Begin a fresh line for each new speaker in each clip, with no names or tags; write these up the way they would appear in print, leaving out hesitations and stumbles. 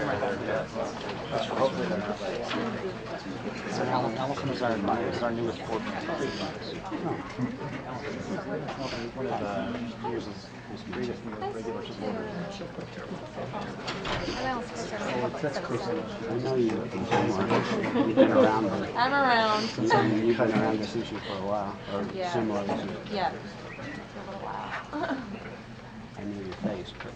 Hopefully they're not like. So Allison is our newest board member. One of the years is greatest regular supporter. That's Kristen. I know you. You've been around her.
I'm around.
You've been around this issue for a while, or similar issue.
Yeah, for a little while.
I knew your face, but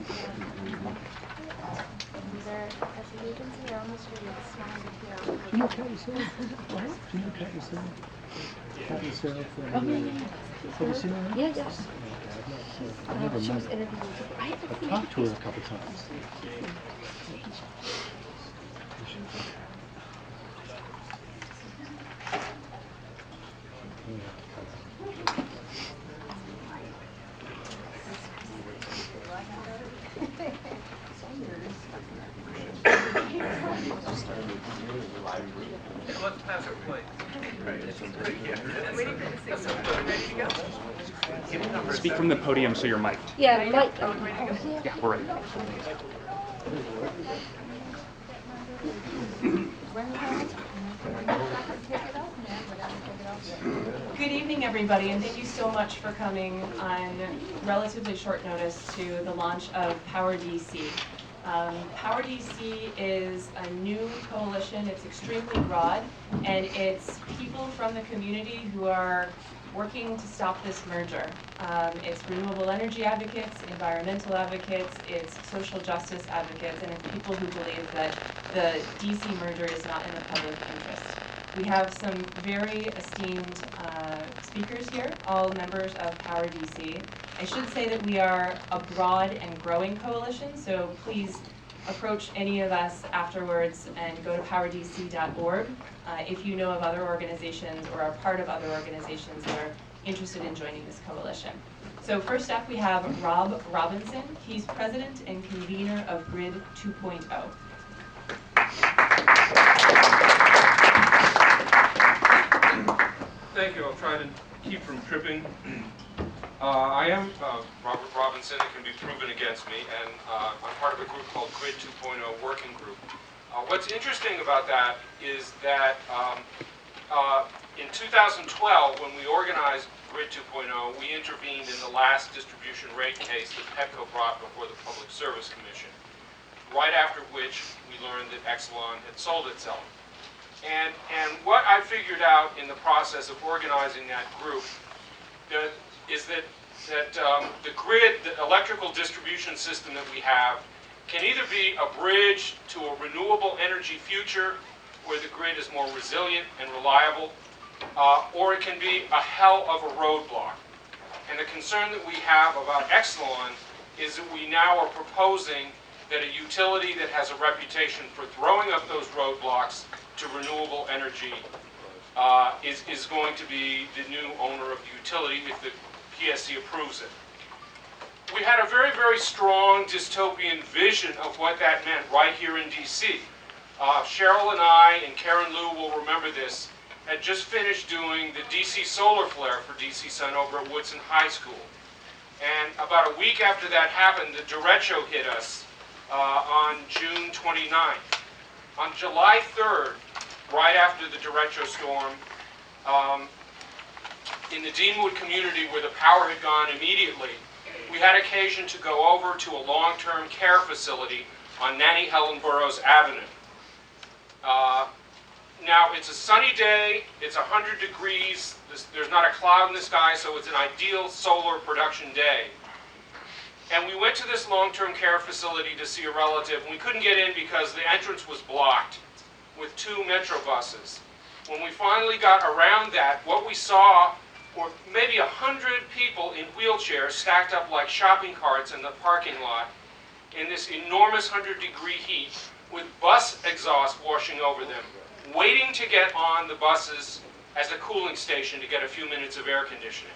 These are as you can see on the street, smiling here.
do you know Patty Sarah? What? Do you know Patty Sarah? Patty Sarah from
Oh, yeah.
Have you seen her?
Yeah, yes.
I've never
She
met
was
her.
interviewed.
I've talked to her a couple times.
Let's pass our plate.
Speak from the podium so you're mic'd.
Yeah, Mike.
Yeah, we're ready.
Good evening, everybody, and thank you so much for coming on relatively short notice to the launch of Power DC. Power DC is a new coalition. It's extremely broad, and it's people from the community who are working to stop this merger. It's renewable energy advocates, environmental advocates, it's social justice advocates, and it's people who believe that the DC merger is not in the public interest. We have some very esteemed speakers here, all members of Power DC. I should say that we are a broad and growing coalition, so please approach any of us afterwards and go to powerdc.org if you know of other organizations or are part of other organizations that are interested in joining this coalition. So first up we have Rob Robinson. He's president and convener of Grid 2.0.
Thank you. I'll try to keep from tripping. I am Robert Robinson. It can be proven against me, and I'm part of a group called Grid 2.0 Working Group. What's interesting about that is that in 2012, when we organized Grid 2.0, we intervened in the last distribution rate case that Pepco brought before the Public Service Commission, right after which we learned that Exelon had sold itself. And what I figured out in the process of organizing that group is that the grid, the electrical distribution system that we have, can either be a bridge to a renewable energy future where the grid is more resilient and reliable, or it can be a hell of a roadblock. And the concern that we have about Exelon is that we now are proposing that a utility that has a reputation for throwing up those roadblocks to renewable energy is going to be the new owner of the utility if the PSC approves it. We had a very, very strong dystopian vision of what that meant right here in DC. Cheryl and I, and Karen Lou will remember this, had just finished doing the DC solar flare for DC Sun over at Woodson High School. And about a week after that happened, the derecho hit us on June 29th. On July 3rd, right after the derecho storm, in the Deanwood community where the power had gone immediately, we had occasion to go over to a long-term care facility on Nanny Helen Burroughs Avenue. Now, it's a sunny day, it's 100 degrees, there's not a cloud in the sky, so it's an ideal solar production day. And we went to this long-term care facility to see a relative, and we couldn't get in because the entrance was blocked with 2 Metro buses. When we finally got around that, what we saw were maybe 100 people in wheelchairs stacked up like shopping carts in the parking lot in this enormous 100-degree heat with bus exhaust washing over them, waiting to get on the buses as a cooling station to get a few minutes of air conditioning.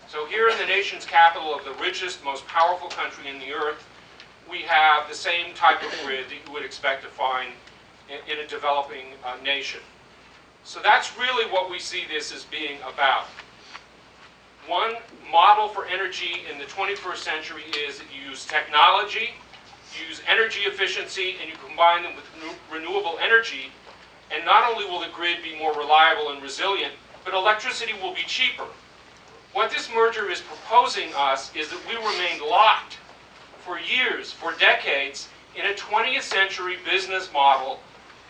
So here in the nation's capital of the richest, most powerful country in the earth, we have the same type of grid that you would expect to find in a developing nation. So that's really what we see this as being about. One model for energy in the 21st century is that you use technology use energy efficiency and you combine them with renewable energy, and not only will the grid be more reliable and resilient, but electricity will be cheaper. What this merger is proposing us is that we remain locked for years, for decades, in a 20th century business model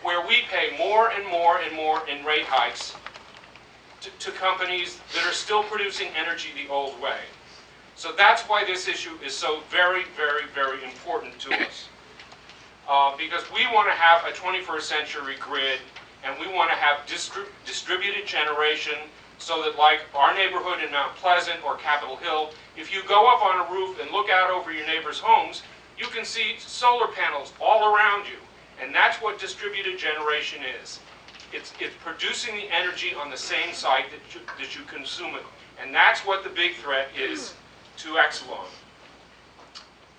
where we pay more and more and more in rate hikes to companies that are still producing energy the old way. So that's why this issue is so very, very, very important to us. Because we want to have a 21st century grid, and we want to have distributed generation, so that, like our neighborhood in Mount Pleasant or Capitol Hill, if you go up on a roof and look out over your neighbors' homes, you can see solar panels all around you. And that's what distributed generation is. It's producing the energy on the same site that you consume it. And that's what the big threat is to Exelon.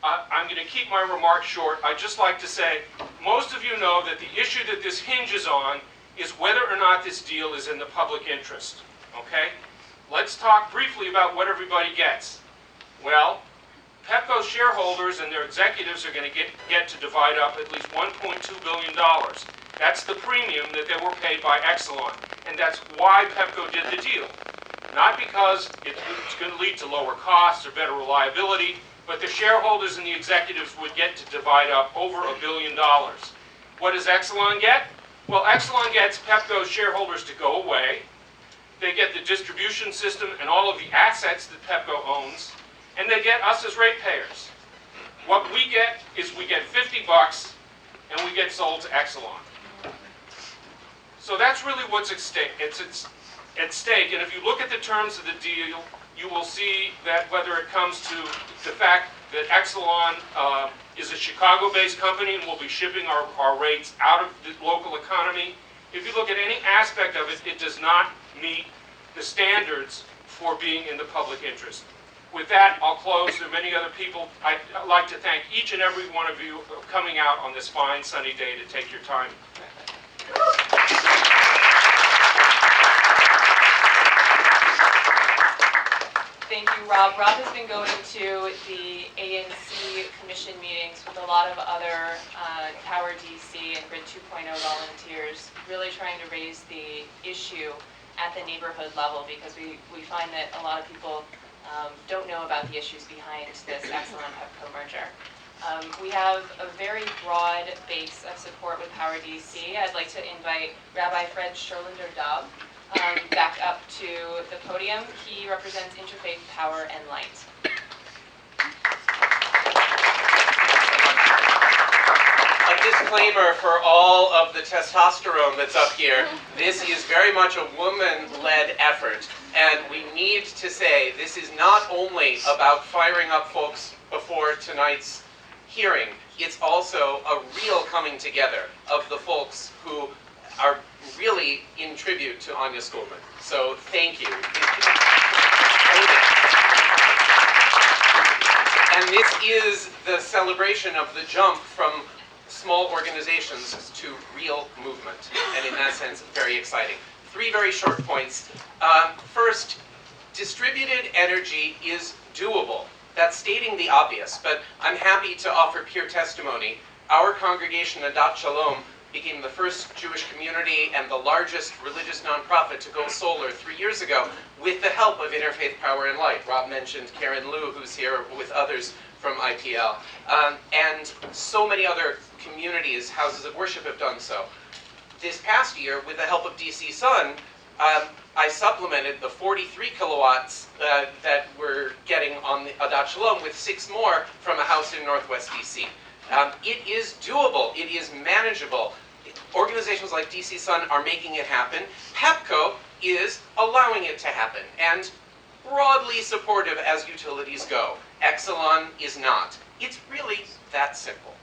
I'm going to keep my remarks short. I'd just like to say, most of you know that the issue that this hinges on is whether or not this deal is in the public interest. Okay? Let's talk briefly about what everybody gets. Well, Pepco's shareholders and their executives are going to get to divide up at least $1.2 billion. That's the premium that they were paid by Exelon. And that's why Pepco did the deal. Not because it's going to lead to lower costs or better reliability, but the shareholders and the executives would get to divide up over $1 billion. What does Exelon get? Well, Exelon gets Pepco's shareholders to go away. They get the distribution system and all of the assets that Pepco owns, and they get us as ratepayers. What we get is we get $50 and we get sold to Exelon. So that's really what's at stake. It's at stake, and if you look at the terms of the deal, you will see that whether it comes to the fact that Exelon is a Chicago-based company and will be shipping our rates out of the local economy, if you look at any aspect of it, it does not meet the standards for being in the public interest. With that, I'll close. There are many other people. I'd like to thank each and every one of you for coming out on this fine sunny day to take your time.
Thank you, Rob. Rob has been going to the ANC commission meetings with a lot of other Power DC and Grid 2.0 volunteers, really trying to raise the issue at the neighborhood level, because we find that a lot of people don't know about the issues behind this Exelon-Pepco merger. We have a very broad base of support with Power DC. I'd like to invite Rabbi Fred Scherlinger-Daub back up to the podium. He represents Interfaith Power and Light.
A disclaimer for all of the testosterone that's up here. This is very much a woman-led effort, and we need to say this is not only about firing up folks before tonight's hearing, it's also a real coming together of the folks who are really in tribute to Anya Schulman. So thank you. And this is the celebration of the jump from small organizations to real movement. And in that sense, very exciting. 3 very short points. First, distributed energy is doable. That's stating the obvious, but I'm happy to offer peer testimony. Our congregation, Adat Shalom, became the first Jewish community and the largest religious nonprofit to go solar 3 years ago with the help of Interfaith Power and Light. Rob mentioned Karen Liu, who's here with others from IPL. And so many other communities, houses of worship, have done so. This past year, with the help of DC Sun, I supplemented the 43 kilowatts that we're getting on the Adat Shalom with 6 more from a house in Northwest DC. It is doable. It is manageable. Organizations like DC Sun are making it happen. Pepco is allowing it to happen, and broadly supportive as utilities go. Exelon is not. It's really that simple.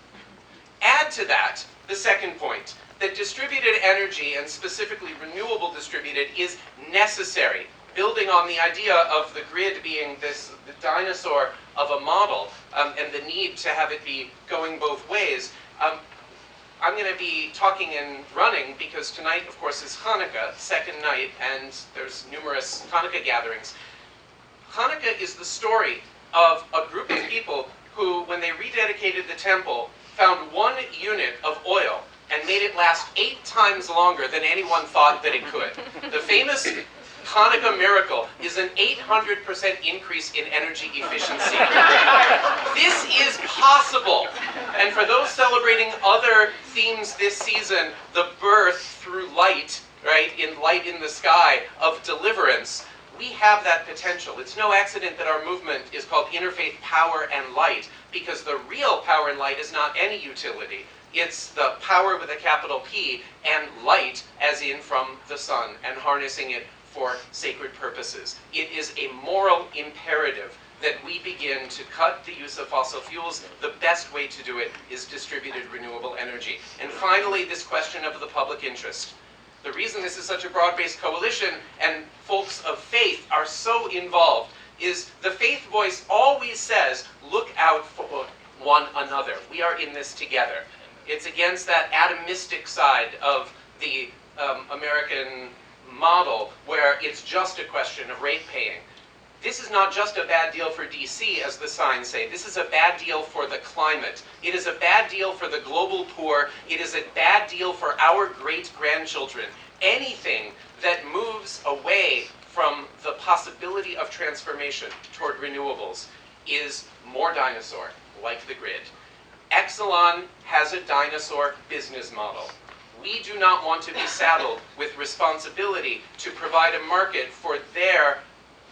Add to that the second point, that distributed energy, and specifically renewable distributed, is necessary, building on the idea of the grid being the dinosaur of a model, and the need to have it be going both ways. I'm going to be talking and running because tonight, of course, is Hanukkah, second night, and there's numerous Hanukkah gatherings. Hanukkah is the story of a group of people who, when they rededicated the temple, found 1 unit of oil and made it last 8 times longer than anyone thought that it could. The famous Hanukkah miracle is an 800% increase in energy efficiency. This is possible. And for those celebrating other themes this season, the birth through light, right, light in the sky of deliverance, we have that potential. It's no accident that our movement is called Interfaith Power and Light, because the real power and light is not any utility. It's the power with a capital P and light, as in from the sun, and harnessing it for sacred purposes. It is a moral imperative that we begin to cut the use of fossil fuels. The best way to do it is distributed renewable energy. And finally, this question of the public interest. The reason this is such a broad-based coalition and folks of faith are so involved is the faith voice always says, look out for one another. We are in this together. It's against that atomistic side of the American model where it's just a question of rate paying. This is not just a bad deal for DC, as the signs say. This is a bad deal for the climate. It is a bad deal for the global poor. It is a bad deal for our great-grandchildren. Anything that moves away from the possibility of transformation toward renewables is more dinosaur, like the grid. Exelon has a dinosaur business model. We do not want to be saddled with responsibility to provide a market for their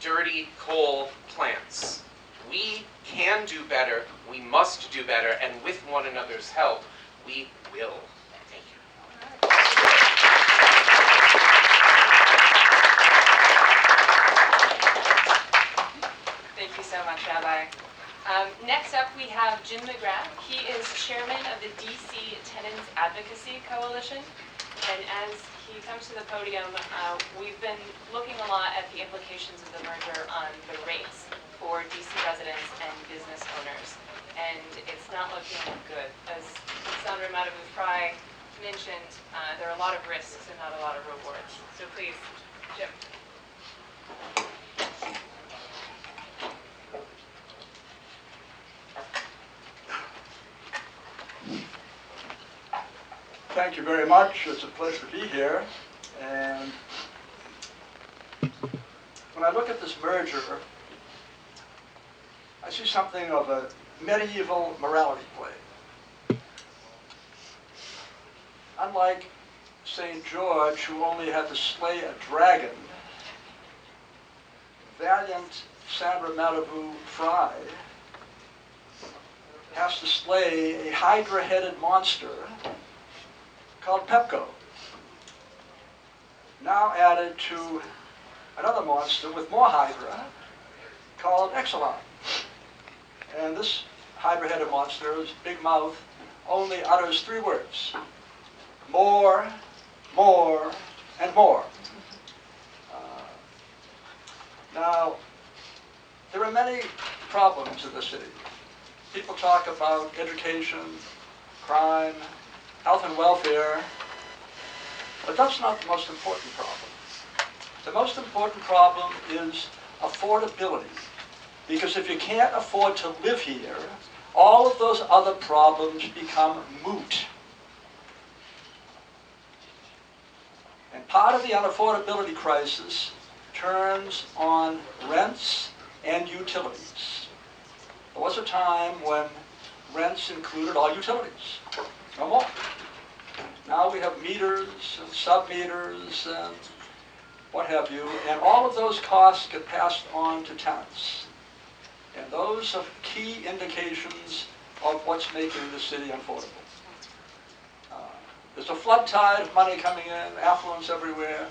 dirty coal plants. We can do better, we must do better, and with one another's help, we will. Thank you.
Thank you so much, Rabbi. Next up, we have Jim McGrath. He is chairman of the DC Tenants Advocacy Coalition. And as he comes to the podium, we've been looking a lot at the implications of the merger on the rates for DC residents and business owners. And it's not looking good. As Sandra Madhavu-Fry mentioned, there are a lot of risks and not a lot of rewards. So please, Jim.
Thank you very much. It's a pleasure to be here. And when I look at this merger, I see something of a medieval morality play. Unlike St. George, who only had to slay a dragon, valiant Sandra Madhavu-Fry has to slay a hydra-headed monster called Pepco, now added to another monster with more hydra called Exelon. And this hydra-headed monster's big mouth only utters 3 words: more, more, and more. Now, there are many problems in the city. People talk about education, crime, health and welfare, but that's not the most important problem. The most important problem is affordability, because if you can't afford to live here, all of those other problems become moot. And part of the unaffordability crisis turns on rents and utilities. There was a time when rents included all utilities. No more. Now we have meters and sub-meters and what have you, and all of those costs get passed on to tenants. And those are key indications of what's making the city unaffordable. There's a flood tide of money coming in, affluence everywhere.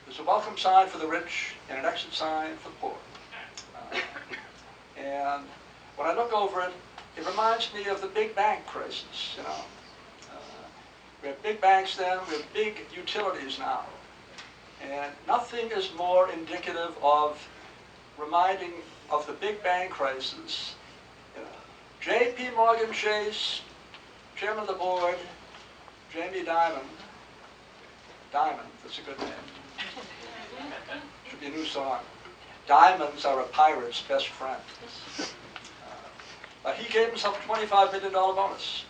There's a welcome sign for the rich and an exit sign for the poor. And when I look over it, it reminds me of the big bank crisis, we have big banks then, we have big utilities now. And nothing is more indicative of reminding of the big bank crisis. J.P. Morgan Chase, chairman of the board, Jamie Dimon, that's a good name. Should be a new song. Diamonds are a pirate's best friend. He gave himself a $25 million bonus.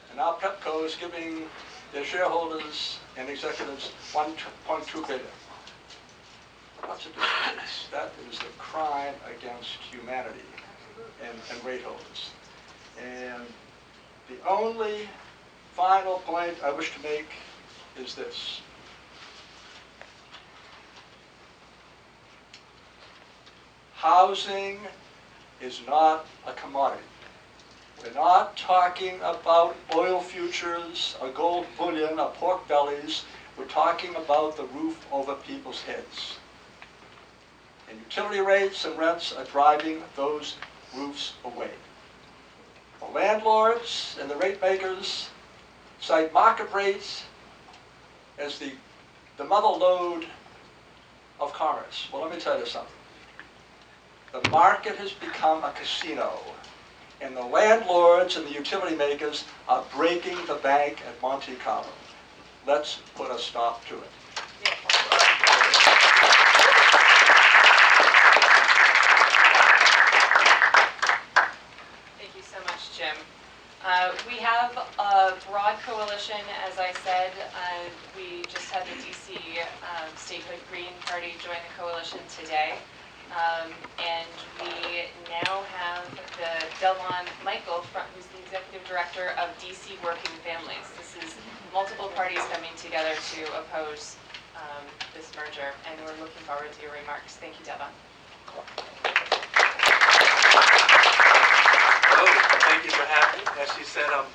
And now Pepco is giving their shareholders and executives $1.2 billion. What's a disgrace? That is a crime against humanity and rate holders. And the only final point I wish to make is this. Housing is not a commodity. We're not talking about oil futures, or gold bullion, or pork bellies. We're talking about the roof over people's heads. And utility rates and rents are driving those roofs away. The landlords and the rate makers cite market rates as the mother lode of commerce. Well, let me tell you something. The market has become a casino, and the landlords and the utility makers are breaking the bank at Monte Carlo. Let's put a stop to it.
Thank you so much, Jim. We have a broad coalition, as I said. We just had the DC Statehood Green Party join the coalition today. And we now have the Delon Michael, who's the executive director of DC Working Families. This is multiple parties coming together to oppose this merger, and we're looking forward to your remarks. Thank you, Devon.
Hello, thank you for having me. As she said, I'm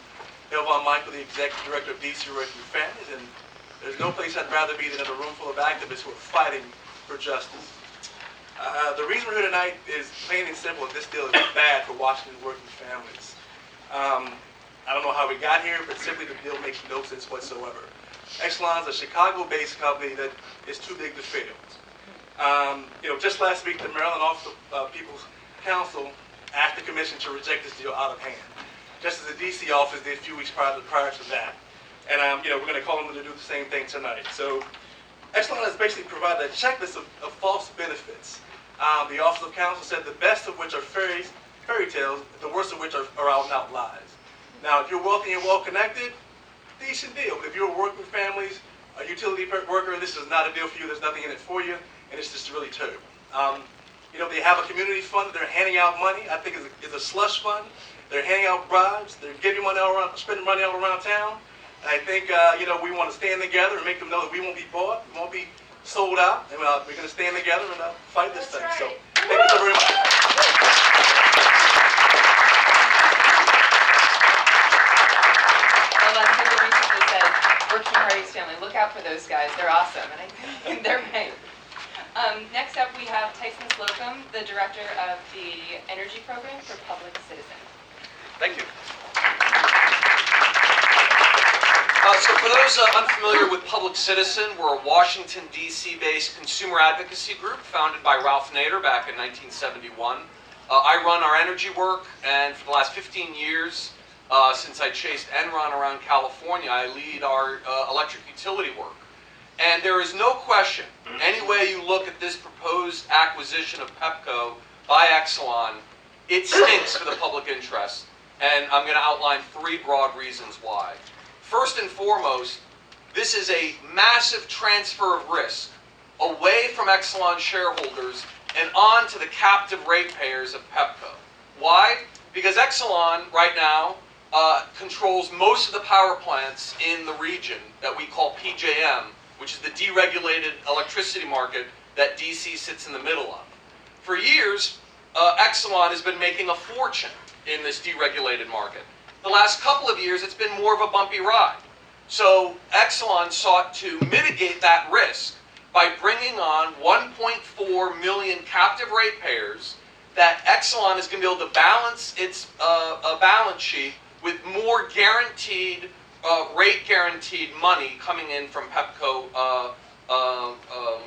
Delon Michael, the executive director of DC Working Families, and there's no place I'd rather be than in a room full of activists who are fighting for justice. The reason we're here tonight is plain and simple. This deal is bad for Washington working families. I don't know how we got here, but simply the deal makes no sense whatsoever. Exelon is a Chicago-based company that is too big to fail. Just last week, the Maryland Office of People's Counsel asked the commission to reject this deal out of hand, just as the DC office did a few weeks prior to that. And we're going to call them to do the same thing tonight. So Exelon has basically provided a checklist of false benefits. The Office of Counsel said the best of which are fairy tales, the worst of which are out and out lies. Now, if you're wealthy and well-connected, decent deal. But if you're a working families, a utility worker, this is not a deal for you. There's nothing in it for you, and it's just really terrible. They have a community fund that they're handing out money. I think it's a slush fund. They're handing out bribes. They're giving money all around, spending money all around town. And I think we want to stand together and make them know that we won't be bought, we won't be sold out, and we're going to stand together and fight this thing.
Right.
So thank you so very much.
Well, as somebody recently said, working parties family, look out for those guys. They're awesome, and I think they're right. Next up, we have Tyson Slocum, the director of the Energy Program for Public Citizen.
Thank you. So for those unfamiliar with Public Citizen, we're a Washington, D.C.-based consumer advocacy group founded by Ralph Nader back in 1971. I run our energy work, and for the last 15 years, since I chased Enron around California, I lead our electric utility work. And there is no question, any way you look at this proposed acquisition of Pepco by Exelon, it stinks for the public interest. And I'm going to outline 3 broad reasons why. First and foremost, this is a massive transfer of risk away from Exelon shareholders and on to the captive ratepayers of Pepco. Why? Because Exelon right now controls most of the power plants in the region that we call PJM, which is the deregulated electricity market that DC sits in the middle of. For years, Exelon has been making a fortune in this deregulated market. The last couple of years, it's been more of a bumpy ride. So Exelon sought to mitigate that risk by bringing on 1.4 million captive ratepayers that Exelon is going to be able to balance its balance sheet with more guaranteed, rate-guaranteed money coming in from Pepco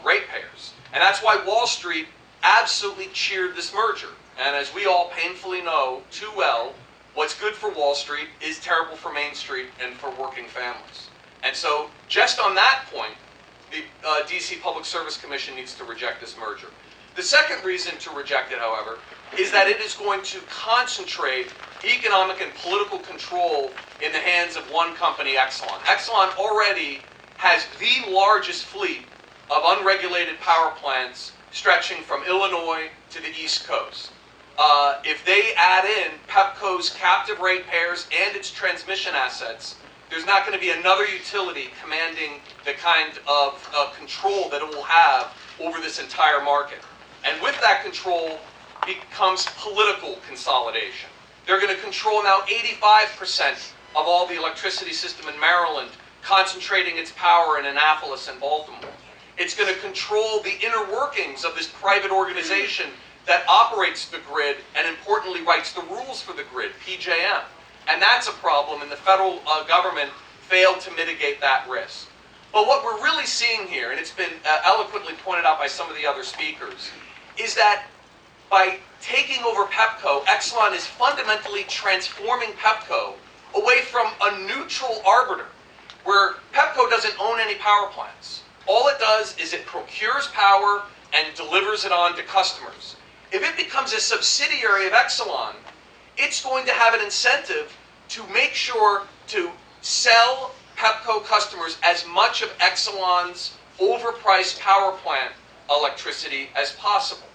ratepayers. And that's why Wall Street absolutely cheered this merger. And as we all painfully know too well, what's good for Wall Street is terrible for Main Street and for working families. And so just on that point, the DC Public Service Commission needs to reject this merger. The second reason to reject it, however, is that it is going to concentrate economic and political control in the hands of one company, Exelon. Exelon already has the largest fleet of unregulated power plants stretching from Illinois to the East Coast. If they add in Pepco's captive ratepayers and its transmission assets, there's not going to be another utility commanding the kind of control that it will have over this entire market. And with that control becomes political consolidation. They're going to control now 85% of all the electricity system in Maryland, concentrating its power in Annapolis and Baltimore. It's going to control the inner workings of this private organization that operates the grid and importantly writes the rules for the grid, PJM. And that's a problem, and the federal government failed to mitigate that risk. But what we're really seeing here, and it's been eloquently pointed out by some of the other speakers, is that by taking over Pepco, Exelon is fundamentally transforming Pepco away from a neutral arbiter, where Pepco doesn't own any power plants. All it does is it procures power and delivers it on to customers. If it becomes a subsidiary of Exelon, it's going to have an incentive to make sure to sell Pepco customers as much of Exelon's overpriced power plant electricity as possible.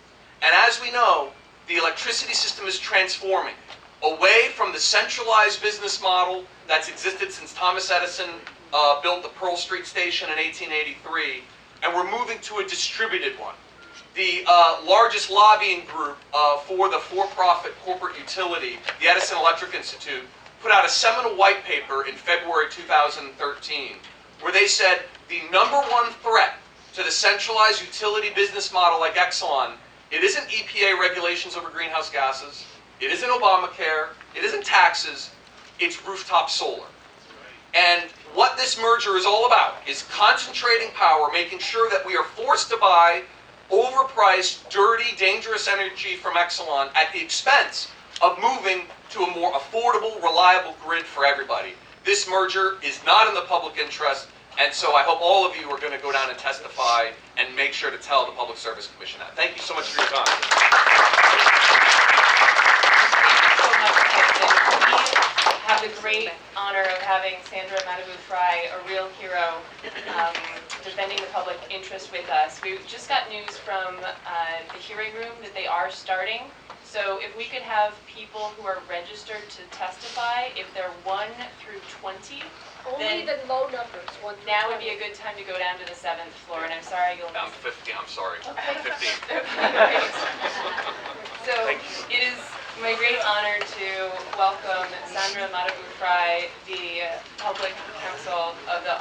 And as we know, the electricity system is transforming away from the centralized business model that's existed since Thomas Edison built the Pearl Street Station in 1883, and we're moving to a distributed one. The largest lobbying group for the for-profit corporate utility, the Edison Electric Institute, put out a seminal white paper in February 2013, where they said the number one threat to the centralized utility business model like Exelon, it isn't EPA regulations over greenhouse gases, it isn't Obamacare, it isn't taxes, it's rooftop solar. And what this merger is all about is concentrating power, making sure that we are forced to buy overpriced, dirty, dangerous energy from Exelon at the expense of moving to a more affordable, reliable grid for everybody. This merger is not in the public interest, and so I hope all of you are going to go down and testify and make sure to tell the Public Service Commission that. Thank you so much for your time.
We have the great honor of having Sandra Madabu-Fry, a real hero, defending the public interest with us. We just got news from the hearing room that they are starting. So if we could have people who are registered to testify, if they're 1 through 20,
Only the low numbers.
now would be a good time to go down to the 7th floor. And I'm sorry you'll
I'm
miss
50, I'm sorry. I'm 15.
So it is my great honor to welcome Sandra Madabu-Fry, the public counsel of the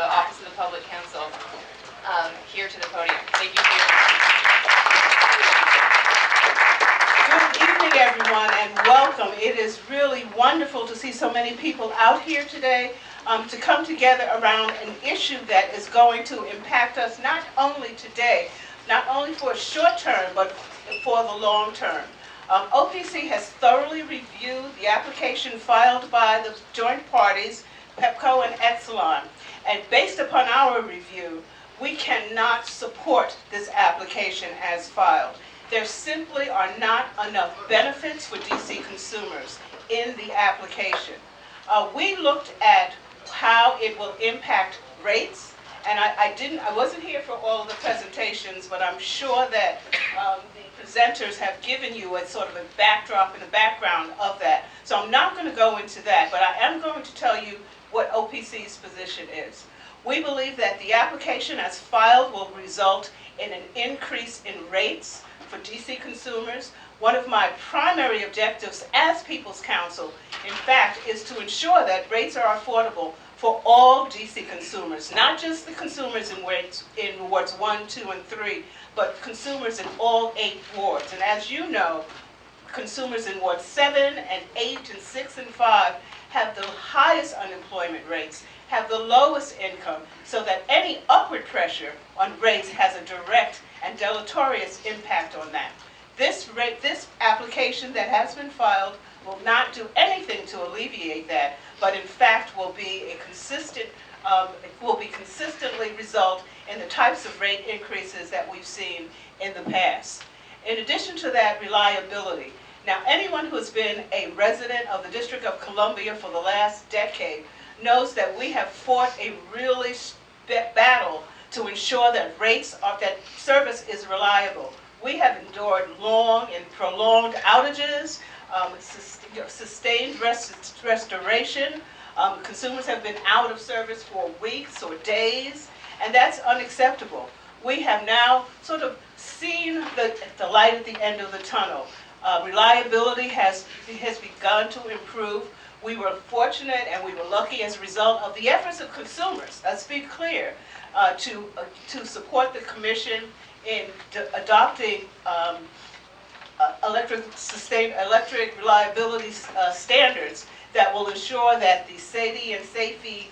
Office of the Public Counsel, here to the podium. Thank you for your
Good evening, everyone, and welcome. It is really wonderful to see so many people out here today to come together around an issue that is going to impact us not only today, not only for a short term, but for the long term. OPC has thoroughly reviewed the application filed by the joint parties, Pepco and Exelon, and based upon our review, we cannot support this application as filed. There simply are not enough benefits for DC consumers in the application. We looked at how it will impact rates, and I wasn't here for all of the presentations, but I'm sure that the presenters have given you a sort of a backdrop and a background of that. So I'm not going to go into that, but I am going to tell you what OPC's position is. We believe that the application as filed will result in an increase in rates for DC consumers. One of my primary objectives as People's Counsel, in fact, is to ensure that rates are affordable for all DC consumers, not just the consumers in wards 1, 2, and 3, but consumers in all 8 wards. And as you know, consumers in wards 7 and 8 and 6 and 5 have the highest unemployment rates, have the lowest income, so that any upward pressure on rates has a direct and deleterious impact on that. This application that has been filed will not do anything to alleviate that, but in fact will be consistently result in the types of rate increases that we've seen in the past. In addition to that, reliability. Now, anyone who has been a resident of the District of Columbia for the last decade knows that we have fought a really battle to ensure that that service is reliable. We have endured long and prolonged outages, sustained restoration. Consumers have been out of service for weeks or days, and that's unacceptable. We have now sort of seen the light at the end of the tunnel. Reliability has begun to improve. We were fortunate and we were lucky as a result of the efforts of consumers, let's be clear, to support the Commission in adopting electric reliability standards that will ensure that the SAIDI and SAFE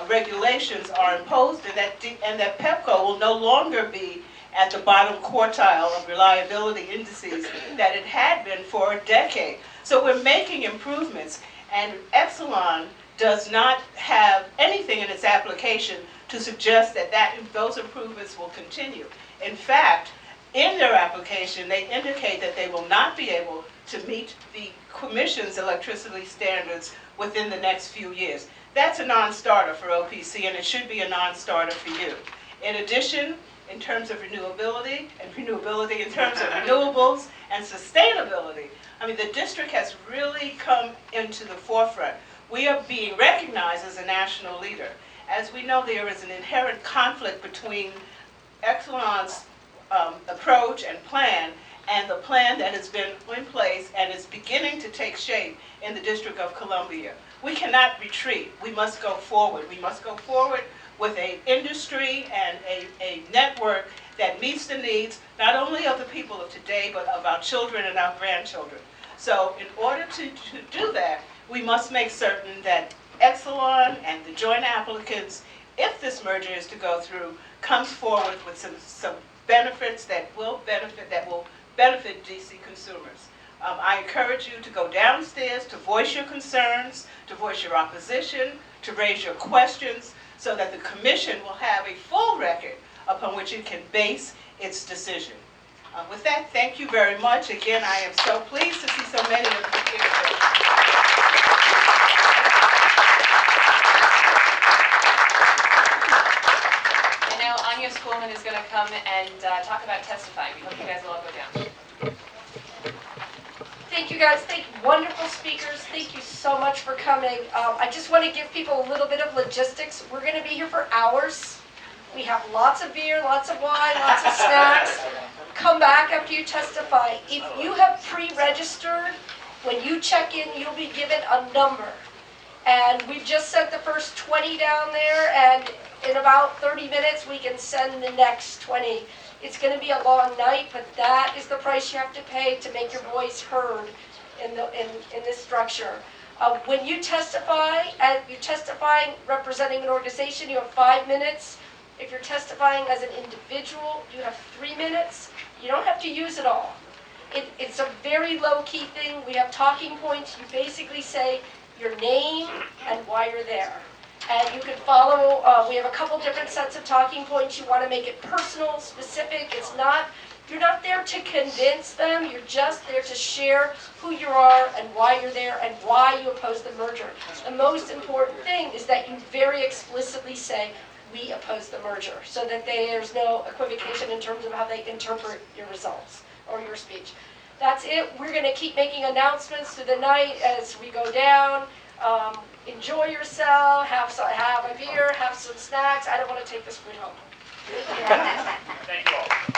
regulations are imposed, and that Pepco will no longer be at the bottom quartile of reliability indices that it had been for a decade. So we're making improvements, and Exelon does not have anything in its application to suggest that those improvements will continue. In fact, in their application, they indicate that they will not be able to meet the Commission's electricity standards within the next few years. That's a non-starter for OPC, and it should be a non-starter for you. In addition, in terms of renewability in terms of renewables and sustainability, I mean, the district has really come into the forefront. We are being recognized as a national leader. As we know, there is an inherent conflict between Exelon's approach and plan and the plan that has been in place and is beginning to take shape in the District of Columbia. We cannot retreat. We must go forward. We must go forward with an industry and a network that meets the needs not only of the people of today, but of our children and our grandchildren. So in order to do that, we must make certain that Exelon and the joint applicants, if this merger is to go through, comes forward with some benefits that will benefit DC consumers. I encourage you to go downstairs, to voice your concerns, to voice your opposition, to raise your questions, so that the Commission will have a full record upon which it can base its decision. With that, thank you very much. Again, I am so pleased to see so many of you here today.
And now Anya Schoolman is going to come and talk about testifying. We hope you guys will all go down.
Thank you guys. Thank you, wonderful speakers. Thank you so much for coming. I just want to give people a little bit of logistics. We're going to be here for hours. We have lots of beer, lots of wine, lots of snacks. Come back after you testify. If you have pre-registered, when you check in, you'll be given a number. And we've just sent the first 20 down there, and in about 30 minutes, we can send the next 20. It's going to be a long night, but that is the price you have to pay to make your voice heard in this structure. When you testify, and you're testifying representing an organization, you have 5 minutes. If you're testifying as an individual, you have 3 minutes. You don't have to use it all. It's a very low-key thing. We have talking points. You basically say your name and why you're there. And you can follow, we have a couple different sets of talking points. You want to make it personal, specific. You're not there to convince them. You're just there to share who you are and why you're there and why you oppose the merger. The most important thing is that you very explicitly say, we oppose the merger, so that there's no equivocation in terms of how they interpret your results or your speech. That's it. We're going to keep making announcements through the night as we go down. Enjoy yourself, have a beer, have some snacks. I don't want to take this food home.
Thank you all.